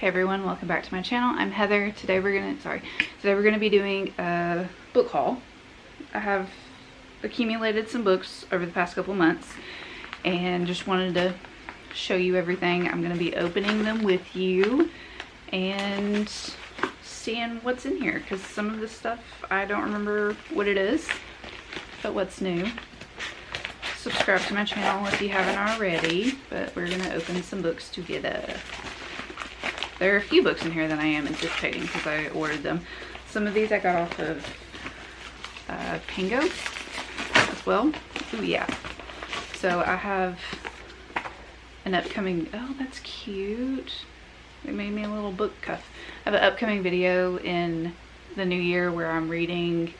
Hey everyone, welcome back to my channel. I'm Heather. Today we're gonna be doing a book haul. I have accumulated some books over the past couple months and just wanted to show you everything. I'm gonna be opening them with you and seeing what's in here, because some of this stuff I don't remember what it is, but what's new. Subscribe to my channel if you haven't already, but we're gonna open some books together. There are a few books in here that I am anticipating because I ordered them. Some of these I got off of Pango as well. Oh yeah. So I have an upcoming, oh that's cute. They made me a little book cuff. I have an upcoming video in the new year where I'm reading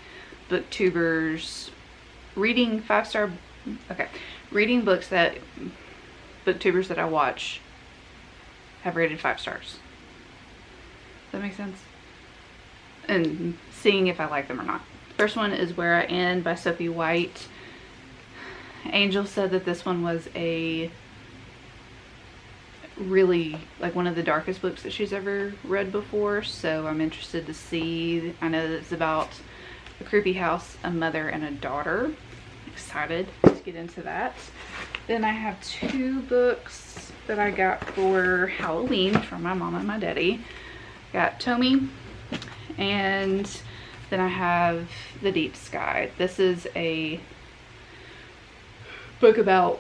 booktubers, reading books that booktubers that I watch have rated 5 stars. Does that make sense? And seeing if I like them or not. First one is Where I End by Sophie White. Angel said that this one was a really, like, one of the darkest books that she's ever read before, so I'm interested to see. I know that it's about a creepy house, a mother and a daughter. Excited to get into that. Then I have 2 books that I got for Halloween from my mom and my daddy. Got Tommy, and then I have The Deep Sky. This is a book about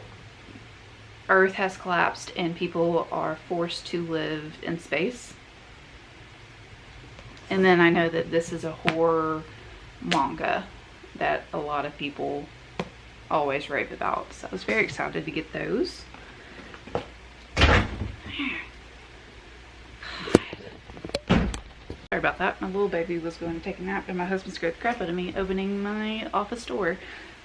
Earth has collapsed and people are forced to live in space. And then I know that this is a horror manga that a lot of people always rave about, so I was very excited to get those. Sorry about that. My little baby was going to take a nap and my husband scared the crap out of me opening my office door.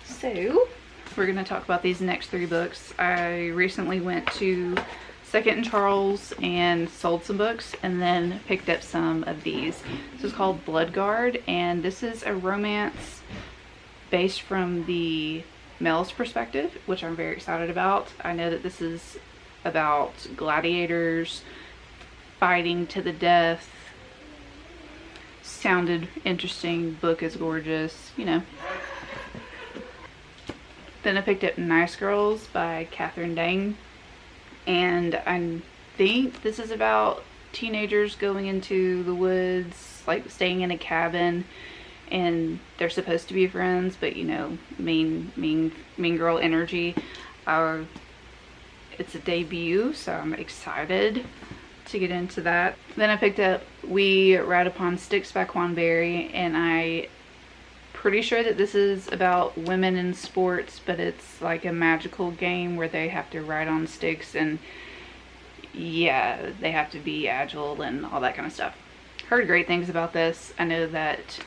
So we're going to talk about these next 3 books. I recently went to Second and Charles and sold some books and then picked up some of these. This is called Bloodguard, and this is a romance based from the male's perspective, which I'm very excited about. I know that this is about gladiators fighting to the death. Sounded interesting. Book is gorgeous, you know. Then I picked up Nice Girls by Katherine Dang, and I think this is about teenagers going into the woods, like staying in a cabin, and they're supposed to be friends, but you know, mean girl energy. It's a debut, so I'm excited to get into that. Then I picked up We Ride Upon Sticks by Quan Berry, and I'm pretty sure that this is about women in sports, but it's like a magical game where they have to ride on sticks, and yeah, they have to be agile and all that kind of stuff. Heard great things about this. I know that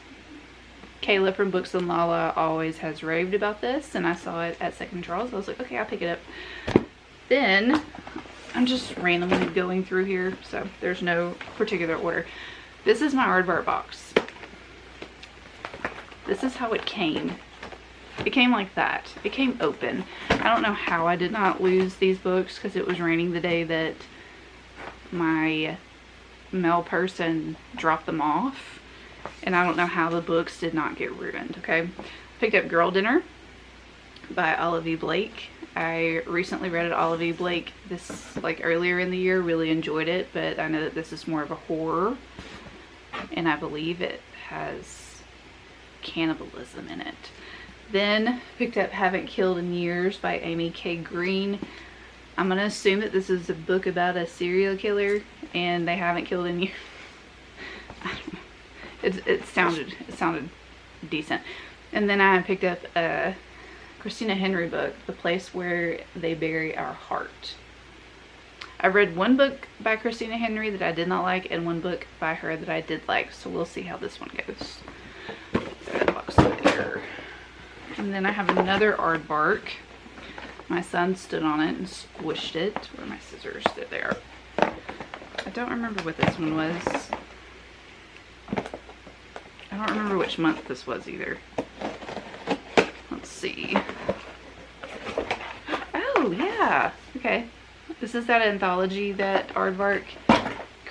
Kayla from Books and Lala always has raved about this, and I saw it at Second Charles. I was like, okay, I'll pick it up. Then I'm just randomly going through here, so there's no particular order. This is my aardvark box. This is how it came. It came like that. It came open. I don't know how I did not lose these books, because it was raining the day that my mail person dropped them off, and I don't know how the books did not get ruined. Okay, picked up Girl Dinner by Olive E. Blake. I recently read it, Olive E. Blake, this like earlier in the year. Really enjoyed it, but I know that this is more of a horror, and I believe it has cannibalism in it. Then picked up Haven't Killed in Years by Amy K. Green. I'm gonna assume that this is a book about a serial killer and they haven't killed in years. I don't know. It sounded decent. And then I picked up a Christina Henry book, The Place Where They Bury Our Heart. I read one book by Christina Henry that I did not like and one book by her that I did like, so we'll see how this one goes. That box there. And then I have another aardvark. My son stood on it and squished it. Where are my scissors? There they are. I don't remember what this one was. I don't remember which month this was either. Let's see. Oh, yeah. Okay. This is that anthology that Aardvark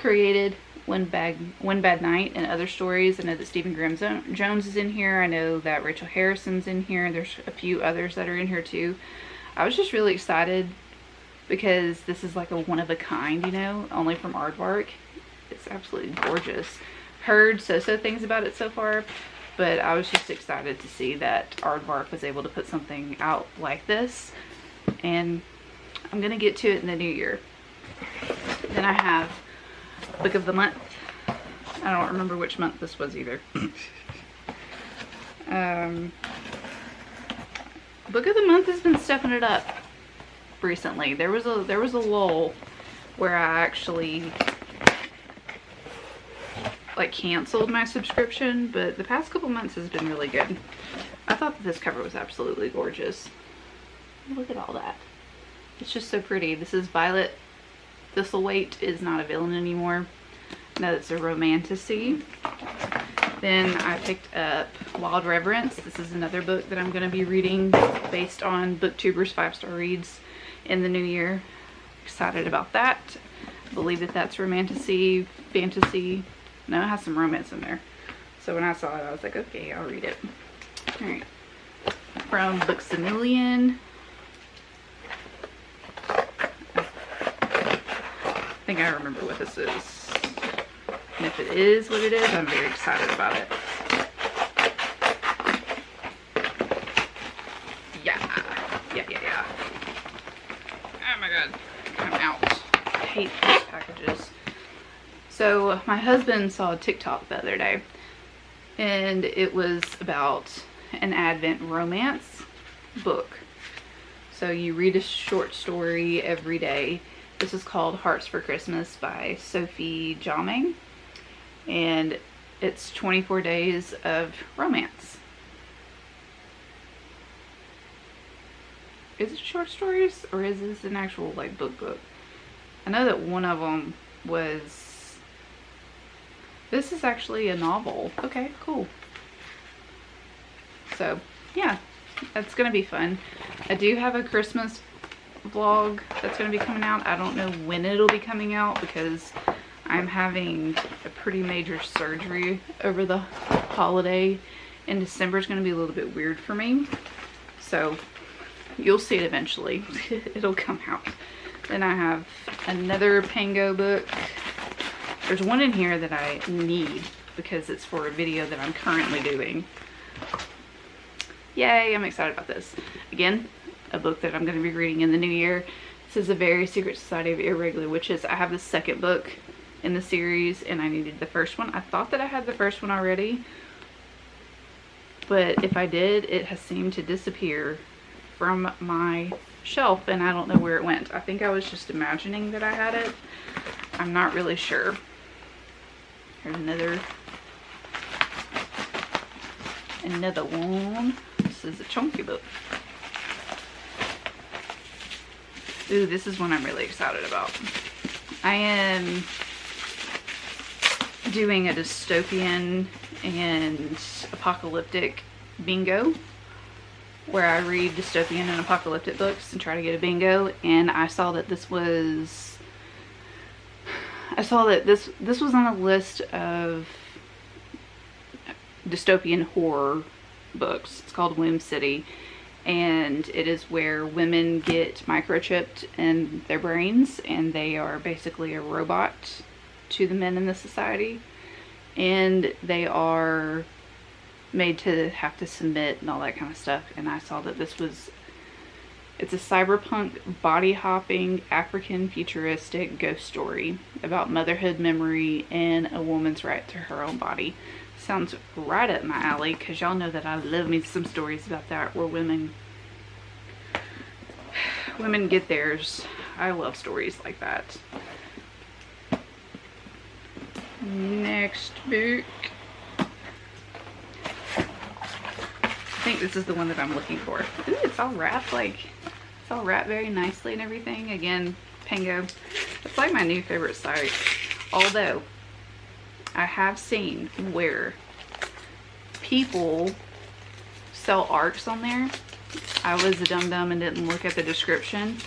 created One Bad Night and Other Stories. I know that Stephen Graham Jones is in here. I know that Rachel Harrison's in here. There's a few others that are in here too. I was just really excited because this is like a one-of-a-kind, you know, only from Aardvark. It's absolutely gorgeous. Heard so-so things about it so far, but I was just excited to see that Aardvark was able to put something out like this, and I'm gonna get to it in the new year. Then I have Book of the Month. I don't remember which month this was either. Book of the Month has been stepping it up recently. There was a lull where I actually like canceled my subscription, but the past couple months has been really good. I thought that this cover was absolutely gorgeous. Look at all that. It's just so pretty. This is Violet Thistlethwaite is not a villain anymore. No, it's a romantasy. Then I picked up Wild Reverence. This is another book that I'm going to be reading based on BookTuber's 5-star reads in the new year. Excited about that. I believe that that's romantasy, fantasy. No, it has some romance in there. So when I saw it, I was like, okay, I'll read it. Alright. From Books A Million. I think I remember what this is. And if it is what it is, I'm very excited about it. Yeah. Oh my god. I'm out. I hate these packages. So my husband saw a TikTok the other day, and it was about an Advent romance book. So you read a short story every day. This is called Hearts for Christmas by Sophie Joming, and it's 24 days of romance. Is it short stories, or is this an actual like book? I know that one of them was... This is actually a novel. Okay, cool. So, yeah, that's going to be fun. I do have a Christmas vlog that's going to be coming out. I don't know when it'll be coming out because I'm having a pretty major surgery over the holiday, and December is going to be a little bit weird for me. So, you'll see it eventually. It'll come out. Then I have another Pango book. There's one in here that I need because it's for a video that I'm currently doing. Yay, I'm excited about this. Again, a book that I'm going to be reading in the new year. This is A Very Secret Society of Irregular Witches. I have the second book in the series, and I needed the first one. I thought that I had the first one already, but if I did, it has seemed to disappear from my shelf, and I don't know where it went. I think I was just imagining that I had it. I'm not really sure. Here's another one. This is a chunky book. Ooh, this is one I'm really excited about. I am doing a dystopian and apocalyptic bingo, where I read dystopian and apocalyptic books and try to get a bingo, and I saw that this was this was on a list of dystopian horror books. It's called Womb City, and it is where women get microchipped in their brains, and they are basically a robot to the men in the society, and they are made to have to submit and all that kind of stuff. And I saw that it's a cyberpunk, body-hopping, African futuristic ghost story about motherhood, memory, and a woman's right to her own body. Sounds right up my alley, because y'all know that I love me some stories about that, where women get theirs. I love stories like that. Next book. I think this is the one that I'm looking for. Ooh, it's all wrapped it's all wrapped very nicely and everything. Again, Pango. It's like my new favorite site. Although, I have seen where people sell ARCs on there. I was a dum-dum and didn't look at the description.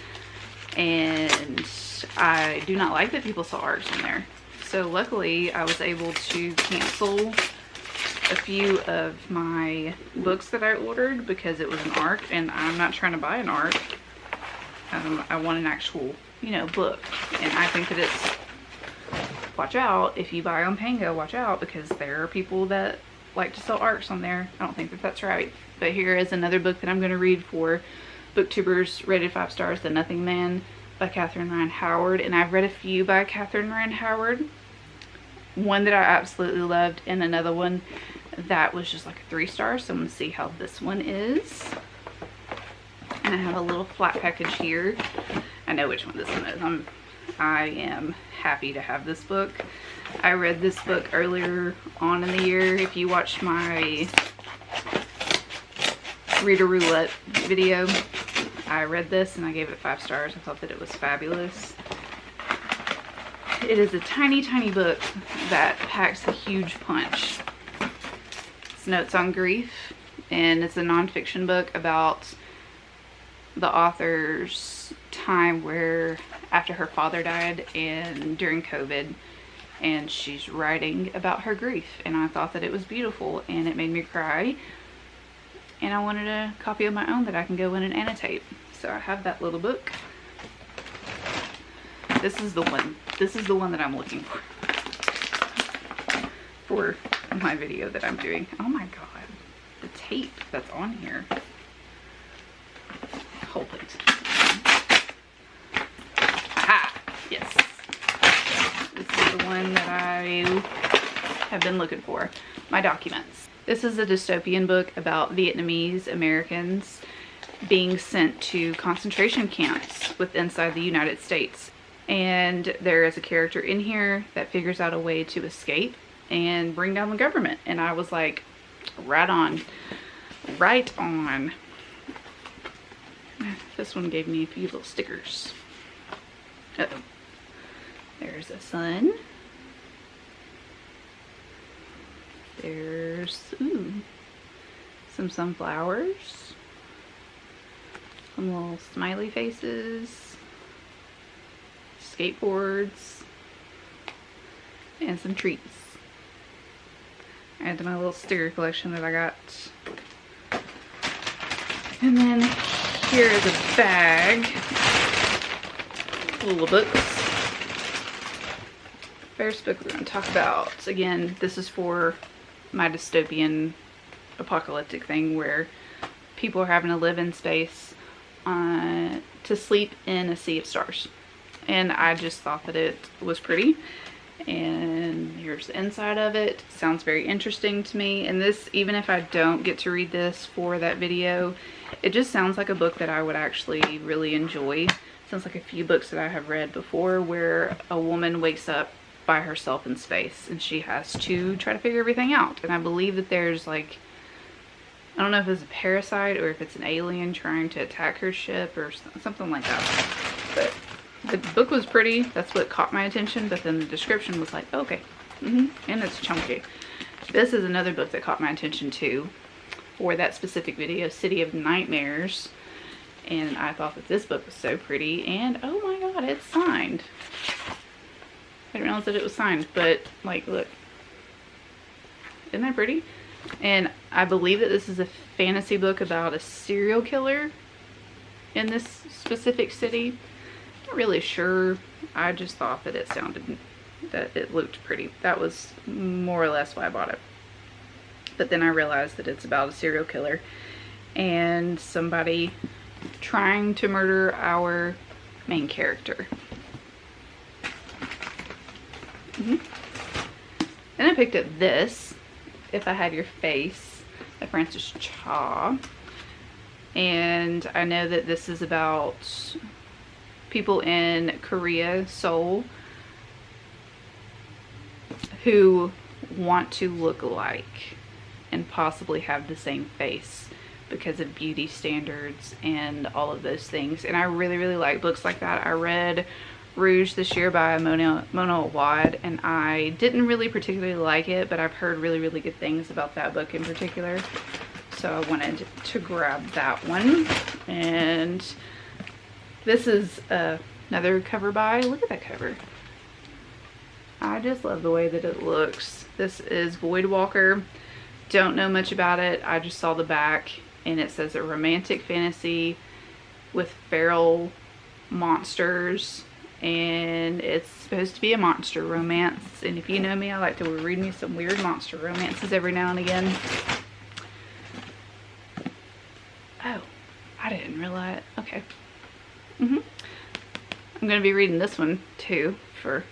And I do not like that people sell ARCs on there. So luckily I was able to cancel a few of my books that I ordered because it was an ARC, and I'm not trying to buy an ARC. I want an actual, you know, book. And I think that it's, watch out, if you buy on Pango, watch out, because there are people that like to sell ARCs on there. I don't think that that's right. But here is another book that I'm going to read for booktubers, rated 5 stars, The Nothing Man by Catherine Ryan Howard. And I've read a few by Catherine Ryan Howard. One that I absolutely loved, and another one that was just like a 3 stars. So I'm going to see how this one is. And I have a little flat package here. I know which one this one is. I am happy to have this book. I read this book earlier on in the year. If you watched my Reader Roulette video, I read this and I gave it 5 stars. I thought that it was fabulous. It is a tiny, tiny book that packs a huge punch. It's Notes on Grief, and it's a nonfiction book about the author's time where after her father died and during COVID, and she's writing about her grief. And I thought that it was beautiful, and it made me cry, and I wanted a copy of my own that I can go in and annotate. So I have that little book. This is the one that I'm looking for my video that I'm doing. Oh my god, the tape that's on here. Hold it. Ah, yes. This is the one that I have been looking for. My Documents. This is a dystopian book about Vietnamese Americans being sent to concentration camps inside the United States. And there is a character in here that figures out a way to escape and bring down the government. And I was like, right on. Right on. This one gave me a few little stickers. Uh-oh. There's a sun. There's, ooh, some sunflowers. Some little smiley faces. Skateboards. And some trees. Add to my little sticker collection that I got. And then here is a bag full of books. First book we're going to talk about, again, this is for my dystopian apocalyptic thing where people are having to live in space to sleep in a sea of stars. And I just thought that it was pretty. And here's the inside of it. Sounds very interesting to me. And this, even if I don't get to read this for that video, it just sounds like a book that I would actually really enjoy. Sounds like a few books that I have read before where a woman wakes up by herself in space and she has to try to figure everything out. And I believe that there's like, I don't know if it's a parasite or if it's an alien trying to attack her ship or something like that. But the book was pretty. That's what caught my attention. But then the description was like, okay. And it's chunky. This is another book that caught my attention too for that specific video, City of Nightmares. And I thought that this book was so pretty. And oh my god, it's signed. I didn't realize that it was signed. But like, look. Isn't that pretty? And I believe that this is a fantasy book about a serial killer in this specific city. Not really sure. I just thought that it looked pretty. That was more or less why I bought it. But then I realized that it's about a serial killer and somebody trying to murder our main character. Then I picked up this, If I Had Your Face, by Frances Cha. And I know that this is about people in Korea, Seoul, who want to look alike and possibly have the same face because of beauty standards and all of those things. And I really, really like books like that. I read Rouge this year by Mona Awad, and I didn't really particularly like it, but I've heard really, really good things about that book in particular. So I wanted to grab that one. And this is another cover by, look at that cover. I just love the way that it looks. This is Voidwalker. Don't know much about it. I just saw the back and it says a romantic fantasy with feral monsters, and it's supposed to be a monster romance. And if you know me, I like to read me some weird monster romances every now and again. Oh, I didn't realize. Okay. I'm going to be reading this one too for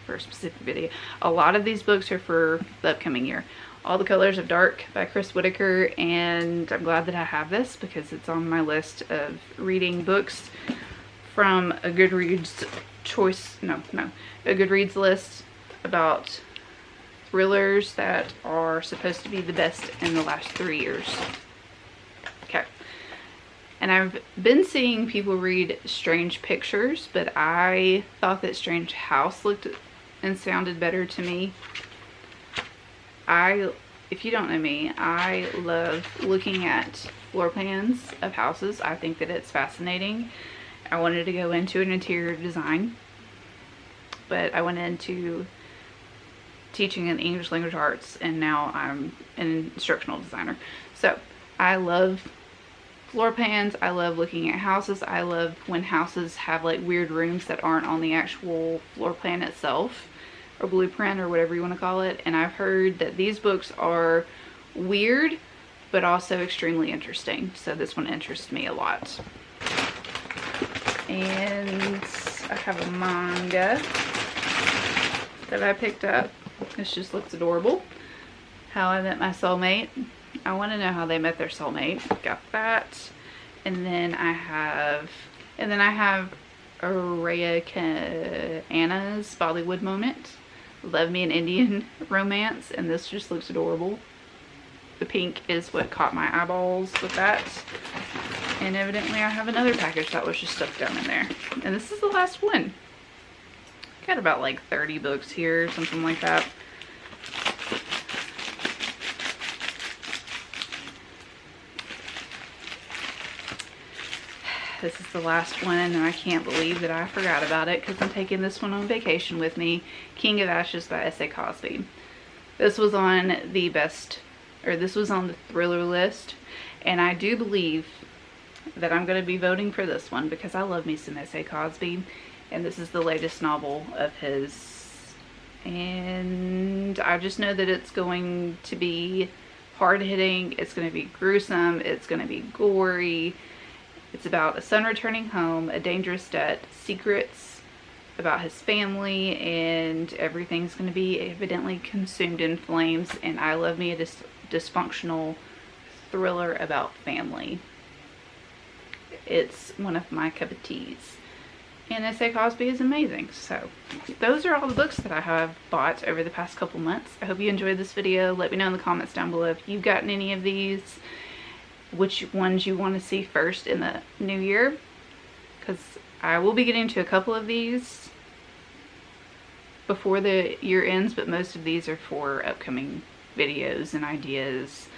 a specific video. A lot of these books are for the upcoming year. All the Colors of Dark by Chris Whitaker, and I'm glad that I have this because it's on my list of reading books from a Goodreads a Goodreads list about thrillers that are supposed to be the best in the last 3 years. Okay. And I've been seeing people read Strange Pictures, but I thought that Strange House looked and sounded better to me. If you don't know me, I love looking at floor plans of houses. I think that it's fascinating. I wanted to go into an interior design, but I went into teaching in English language arts, and now I'm an instructional designer. So I love floor plans. I love looking at houses. I love when houses have like weird rooms that aren't on the actual floor plan itself, or blueprint, or whatever you want to call it. And I've heard that these books are weird but also extremely interesting, so this one interests me a lot. And I have a manga that I picked up. This just looks adorable. How I Met My Soulmate. I want to know how they met their soulmate. Got that. And then I have Araya Anna's Bollywood Moment. Love Me an Indian Romance, and this just looks adorable. The pink is what caught my eyeballs with that. And evidently I have another package that was just stuffed down in there. And this is the last one. Got about like 30 books here, something like that. This is the last one, and I can't believe that I forgot about it because I'm taking this one on vacation with me. King of Ashes by S.A. Cosby. This was on the thriller list, and I do believe that I'm going to be voting for this one because I love me some S.A. Cosby, and this is the latest novel of his, and I just know that it's going to be hard-hitting, it's going to be gruesome, it's going to be gory. It's about a son returning home, a dangerous debt, secrets about his family, and everything's going to be evidently consumed in flames. And I love me a dysfunctional thriller about family. It's one of my cup of teas. And S.A. Cosby is amazing. So those are all the books that I have bought over the past couple months. I hope you enjoyed this video. Let me know in the comments down below if you've gotten any of these, which ones you want to see first in the new year, because I will be getting to a couple of these before the year ends, but most of these are for upcoming videos and ideas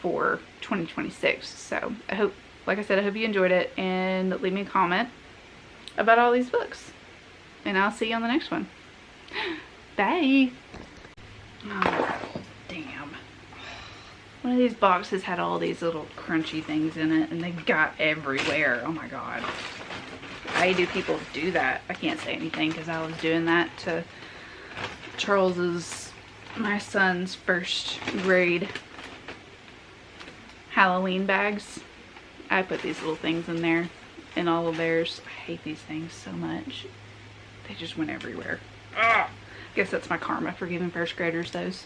for 2026. So I hope, like I said, I hope you enjoyed it, and leave me a comment about all these books, and I'll see you on the next one. Bye. Oh, damn. One of these boxes had all these little crunchy things in it, and they got everywhere. Oh my god. Why do people do that? I can't say anything because I was doing that to my son's first grade Halloween bags. I put these little things in there, in all of theirs. I hate these things so much. They just went everywhere. Ugh. Guess that's my karma for giving first graders those.